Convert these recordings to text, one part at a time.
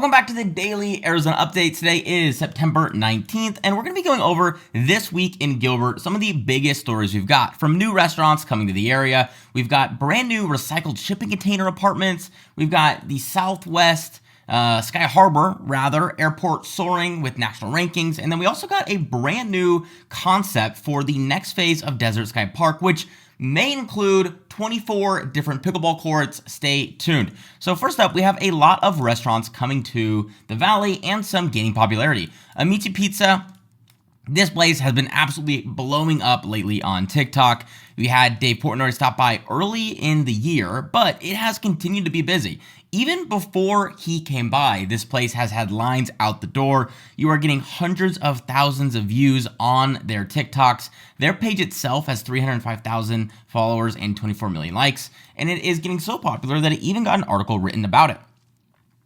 Welcome back to the Daily Arizona Update. Today is September 19th, and we're going to be going over this week in Gilbert, some of the biggest stories we've got. From new restaurants coming to the area, we've got brand new recycled shipping container apartments, we've got the Southwest Sky Harbor, airport soaring with national rankings, and then we also got a brand new concept for the next phase of Desert Sky Park, which may include 24 different pickleball courts. Stay tuned. So first up, we have a lot of restaurants coming to the valley and some gaining popularity. Amici Pizza. This place has been absolutely blowing up lately on TikTok. We had Dave Portnoy stop by early in the year, but it has continued to be busy. Even before he came by, this place has had lines out the door. You are getting hundreds of thousands of views on their TikToks. Their page itself has 305,000 followers and 24 million likes, and it is getting so popular that it even got an article written about it.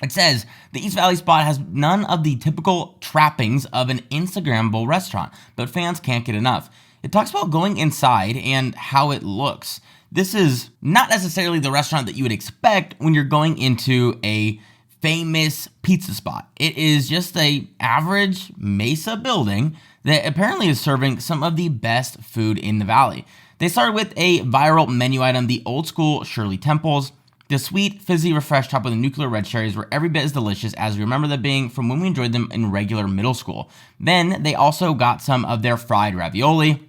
It says, the East Valley spot has none of the typical trappings of an Instagrammable restaurant, but fans can't get enough. It talks about going inside and how it looks. This is not necessarily the restaurant that you would expect when you're going into a famous pizza spot. It is just a average mesa building that apparently is serving some of the best food in the valley. They started with a viral menu item, the old school Shirley Temples. The sweet, fizzy, refresh topped with the nuclear red cherries were every bit as delicious as we remember them being from when we enjoyed them in regular middle school. Then they also got some of their fried ravioli,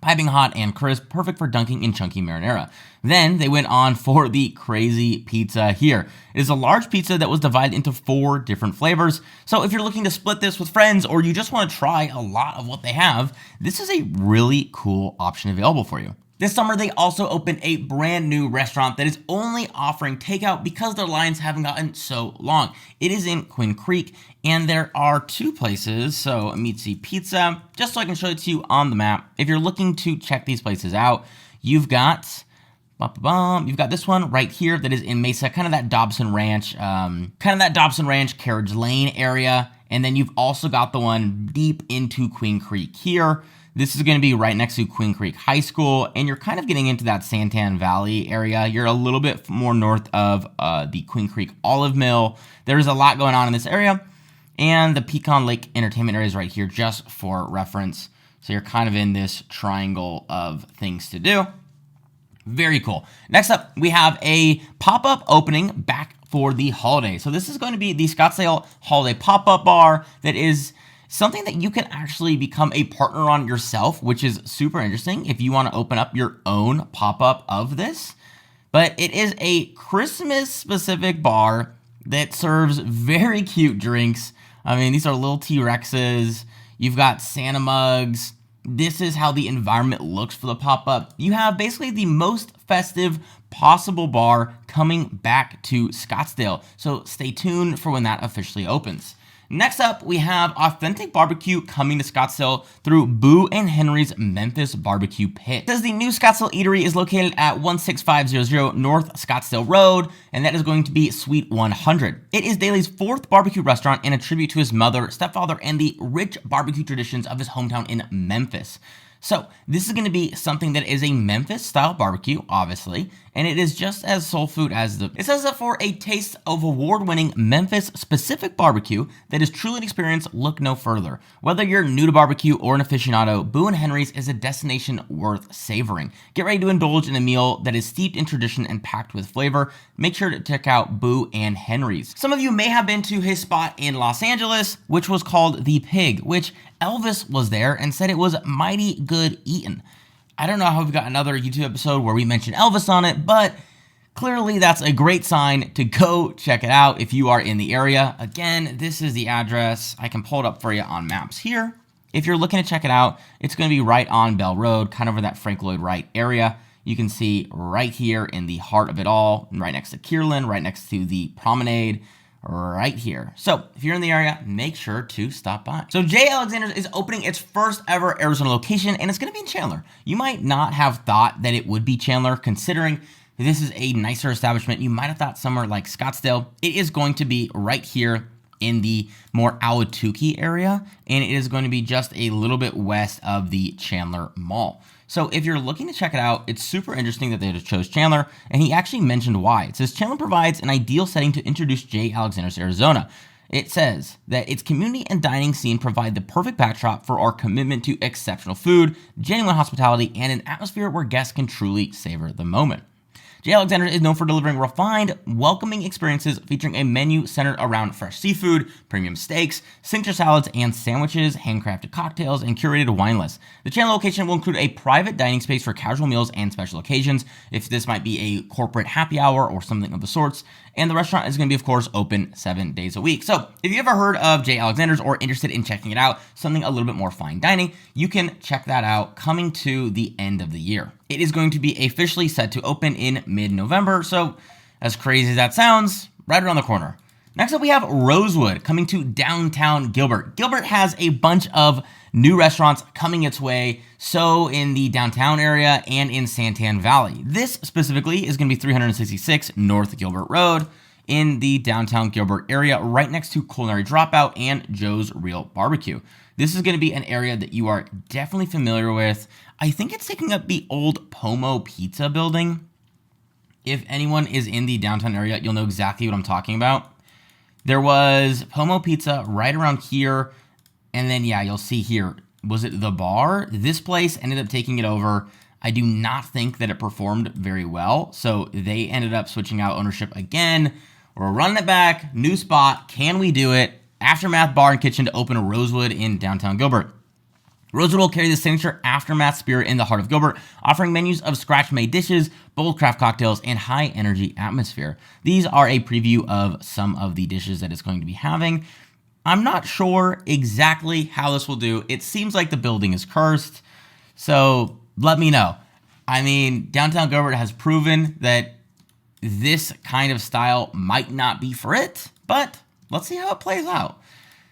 piping hot and crisp, perfect for dunking in chunky marinara. Then they went on for the crazy pizza here. It is a large pizza that was divided into 4 different flavors. So if you're looking to split this with friends or you just want to try a lot of what they have, this is a really cool option available for you. This summer, they also opened a brand new restaurant that is only offering takeout because their lines haven't gotten so long. It is in Quinn Creek, and there are 2 places. So Amici Pizza, just so I can show it to you on the map. If you're looking to check these places out, you've got this one right here that is in Mesa, kind of that Dobson Ranch, Carriage Lane area. And then you've also got the one deep into Queen Creek here. This is going to be right next to Queen Creek High School, and you're kind of getting into that Santan Valley area. You're a little bit more north of the Queen Creek Olive Mill. There's a lot going on in this area, and the Pecan Lake Entertainment area is right here just for reference. So you're kind of in this triangle of things to do. Very cool. Next up, we have a pop-up opening back for the holiday. So this is going to be the Scottsdale Holiday Pop-Up Bar that is something that you can actually become a partner on yourself, which is super interesting if you want to open up your own pop-up of this. But it is a Christmas-specific bar that serves very cute drinks. I mean, these are little T-Rexes. You've got Santa mugs. This is how the environment looks for the pop-up. You have basically the most festive possible bar coming back to Scottsdale. So stay tuned for when that officially opens. Next up, we have authentic barbecue coming to Scottsdale through Boo and Henry's Memphis Barbecue Pit. It says the new Scottsdale Eatery is located at 16500 North Scottsdale Road, and that is going to be Suite 100. It is Daly's 4th barbecue restaurant and a tribute to his mother, stepfather, and the rich barbecue traditions of his hometown in Memphis. So this is going to be something that is a Memphis-style barbecue, obviously, and it is just as soul food as It says that for a taste of award-winning Memphis-specific barbecue that is truly an experience, look no further. Whether you're new to barbecue or an aficionado, Boo and Henry's is a destination worth savoring. Get ready to indulge in a meal that is steeped in tradition and packed with flavor. Make sure to check out Boo and Henry's. Some of you may have been to his spot in Los Angeles, which was called The Pig, which Elvis was there and said it was mighty good eaten. I don't know how we've got another YouTube episode where we mention Elvis on it, but clearly that's a great sign to go check it out if you are in the area. Again, this is the address. I can pull it up for you on maps here. If you're looking to check it out, it's going to be right on Bell Road, kind of over that Frank Lloyd Wright area. You can see right here in the heart of it all, right next to Kierland, right next to the promenade, right here. So if you're in the area, make sure to stop by. So J. Alexander's is opening its first ever Arizona location, and it's going to be in Chandler. You might not have thought that it would be Chandler, considering this is a nicer establishment. You might have thought somewhere like Scottsdale. It is going to be right here in the more Ahwatukee area, and it is going to be just a little bit west of the Chandler Mall. So if you're looking to check it out, it's super interesting that they chose Chandler, and he actually mentioned why. It says Chandler provides an ideal setting to introduce J. Alexander to Arizona. It says that its community and dining scene provide the perfect backdrop for our commitment to exceptional food, genuine hospitality, and an atmosphere where guests can truly savor the moment. J. Alexander is known for delivering refined, welcoming experiences featuring a menu centered around fresh seafood, premium steaks, signature salads and sandwiches, handcrafted cocktails, and curated wine lists. The Chandler location will include a private dining space for casual meals and special occasions, if this might be a corporate happy hour or something of the sorts. And the restaurant is going to be, of course, open 7 days a week. So if you ever heard of J. Alexander's or interested in checking it out, something a little bit more fine dining, you can check that out coming to the end of the year. It is going to be officially set to open in mid-November, so as crazy as that sounds, right around the corner. Next up, we have Rosewood coming to downtown Gilbert. Gilbert has a bunch of new restaurants coming its way, so in the downtown area and in Santan Valley. This specifically is going to be 366 North Gilbert Road in the downtown Gilbert area, right next to Culinary Dropout and Joe's Real Barbecue. This is going to be an area that you are definitely familiar with. I think it's taking up the old Pomo Pizza building. If anyone is in the downtown area, you'll know exactly what I'm talking about. There was Pomo Pizza right around here. And then, yeah, you'll see here, was it The Bar? This place ended up taking it over. I do not think that it performed very well. So they ended up switching out ownership again. We're running it back. New spot. Can we do it? Aftermath Bar and Kitchen to open a Rosewood in downtown Gilbert. Rosewood will carry the signature Aftermath spirit in the heart of Gilbert, offering menus of scratch-made dishes, bold craft cocktails, and high-energy atmosphere. These are a preview of some of the dishes that it's going to be having. I'm not sure exactly how this will do. It seems like the building is cursed, so let me know. I mean, downtown Gilbert has proven that this kind of style might not be for it, but let's see how it plays out.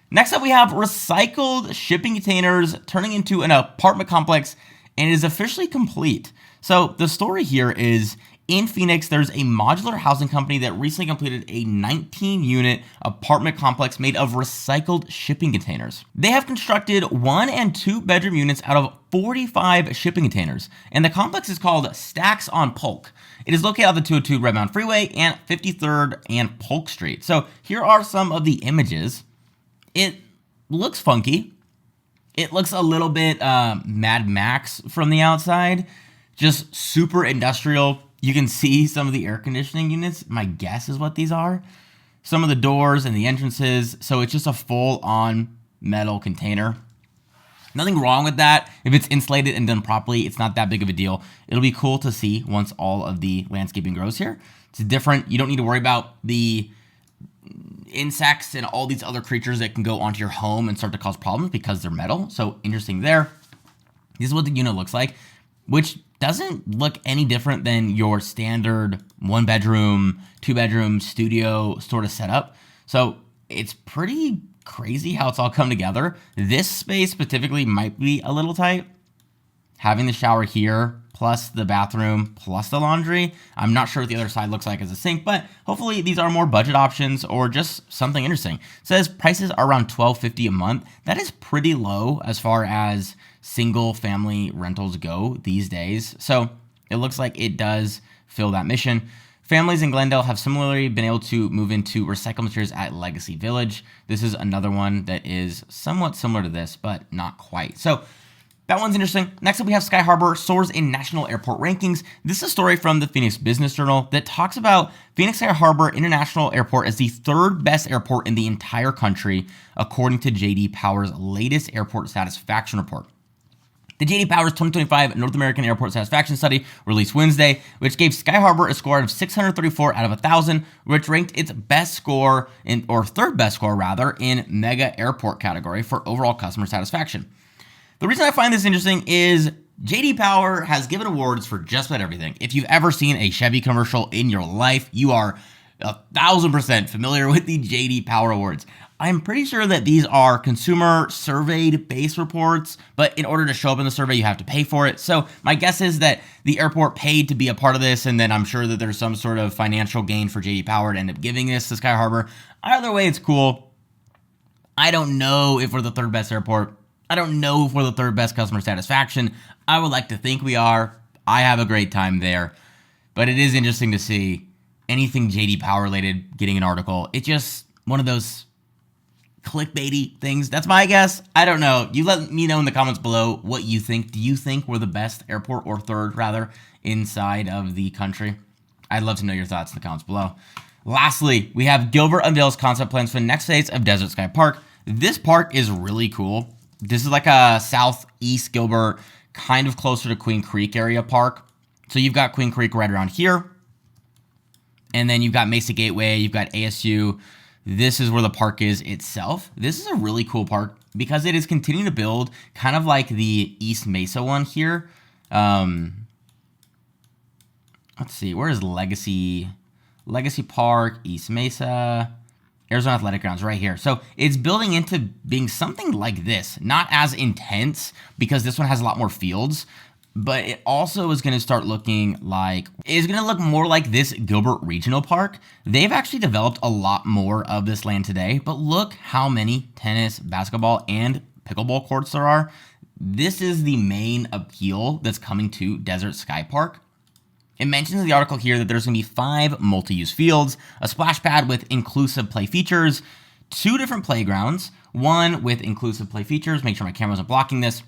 Next up, we have recycled shipping containers turning into an apartment complex, and it is officially complete. So the story here is, in Phoenix, there's a modular housing company that recently completed a 19-unit apartment complex made of recycled shipping containers. They have constructed 1 and 2 bedroom units out of 45 shipping containers, and the complex is called Stacks on Polk. It is located on the 202 Red Mountain Freeway and 53rd and Polk Street. So here are some of the images. It looks funky. It looks a little bit Mad Max from the outside, just super industrial. You can see some of the air conditioning units. My guess is what these are. Some of the doors and the entrances. So it's just a full-on metal container. Nothing wrong with that. If it's insulated and done properly, it's not that big of a deal. It'll be cool to see once all of the landscaping grows here. It's different. You don't need to worry about the insects and all these other creatures that can go onto your home and start to cause problems because they're metal. So interesting there. This is what the unit looks like, which doesn't look any different than your standard 1 bedroom, 2 bedroom studio sort of setup. So it's pretty crazy how it's all come together. This space specifically might be a little tight. Having the shower here, plus the bathroom, plus the laundry. I'm not sure what the other side looks like as a sink, but hopefully these are more budget options or just something interesting. It says prices are around $1,250 a month. That is pretty low as far as single family rentals go these days. So it looks like it does fill that mission. Families in Glendale have similarly been able to move into recycled materials at Legacy Village. This is another one that is somewhat similar to this, but not quite. So that one's interesting. Next up, we have Sky Harbor soars in national airport rankings. This is a story from the Phoenix Business Journal that talks about Phoenix Sky Harbor International Airport as the 3rd best airport in the entire country, according to J.D. Power's latest airport satisfaction report. The J.D. Power's 2025 North American Airport Satisfaction Study released Wednesday, which gave Sky Harbor a score of 634 out of 1,000, which ranked its best score, or 3rd best score rather, in mega airport category for overall customer satisfaction. The reason I find this interesting is J.D. Power has given awards for just about everything. If you've ever seen a Chevy commercial in your life, you are 1,000% familiar with the J.D. Power Awards. I'm pretty sure that these are consumer surveyed base reports, but in order to show up in the survey, you have to pay for it. So my guess is that the airport paid to be a part of this, and then I'm sure that there's some sort of financial gain for J.D. Power to end up giving this to Sky Harbor. Either way, it's cool. I don't know if we're the 3rd best airport. I don't know if we're the third best customer satisfaction. I would like to think we are. I have a great time there. But it is interesting to see anything JD Power related getting an article. It's just one of those clickbaity things. That's my guess. I don't know. You let me know in the comments below what you think. Do you think we're the best airport, or third rather, inside of the country? I'd love to know your thoughts in the comments below. Lastly, we have Gilbert unveils concept plans for the next phase of Desert Sky Park. This park is really cool. This is like a southeast Gilbert, kind of closer to Queen Creek area park. So you've got Queen Creek right around here. And then you've got Mesa Gateway, you've got ASU. This is where the park is itself. This is a really cool park because it is continuing to build kind of like the East Mesa one here. Let's see, where is Legacy? Legacy Park, East Mesa, Arizona Athletic Grounds right here. So it's building into being something like this, not as intense because this one has a lot more fields, but it also is going to start looking like, it's going to look more like this Gilbert Regional Park. They've actually developed a lot more of this land today, but look how many tennis, basketball, and pickleball courts there are. This is the main appeal that's coming to Desert Sky Park. It mentions in the article here that there's going to be 5 multi-use fields, a splash pad with inclusive play features, 2 different playgrounds, 1 with inclusive play features, make sure my camera isn't blocking this,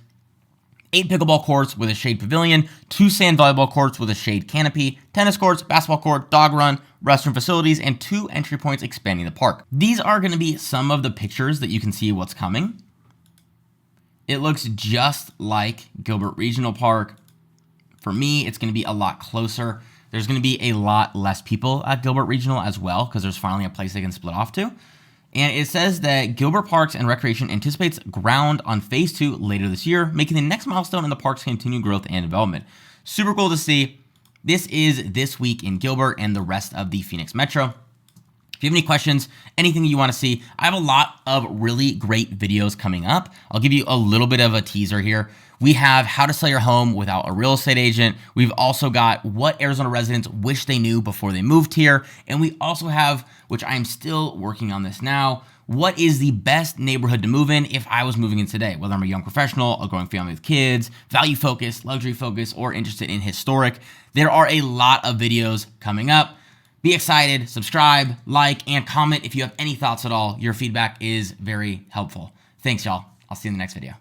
8 pickleball courts with a shade pavilion, 2 sand volleyball courts with a shade canopy, tennis courts, basketball court, dog run, restroom facilities, and 2 entry points expanding the park. These are going to be some of the pictures that you can see what's coming. It looks just like Gilbert Regional Park. For me, it's going to be a lot closer. There's going to be a lot less people at Gilbert Regional as well because there's finally a place they can split off to. And it says that Gilbert Parks and Recreation anticipates ground on phase 2 later this year, making the next milestone in the park's continued growth and development. Super cool to see. This is This Week in Gilbert and the rest of the Phoenix Metro. If you have any questions, anything you want to see, I have a lot of really great videos coming up. I'll give you a little bit of a teaser here. We have how to sell your home without a real estate agent. We've also got what Arizona residents wish they knew before they moved here. And we also have, which I am still working on this now, what is the best neighborhood to move in if I was moving in today, whether I'm a young professional, a growing family with kids, value focused, luxury focused, or interested in historic. There are a lot of videos coming up. Be excited, subscribe, like, and comment if you have any thoughts at all. Your feedback is very helpful. Thanks, y'all. I'll see you in the next video.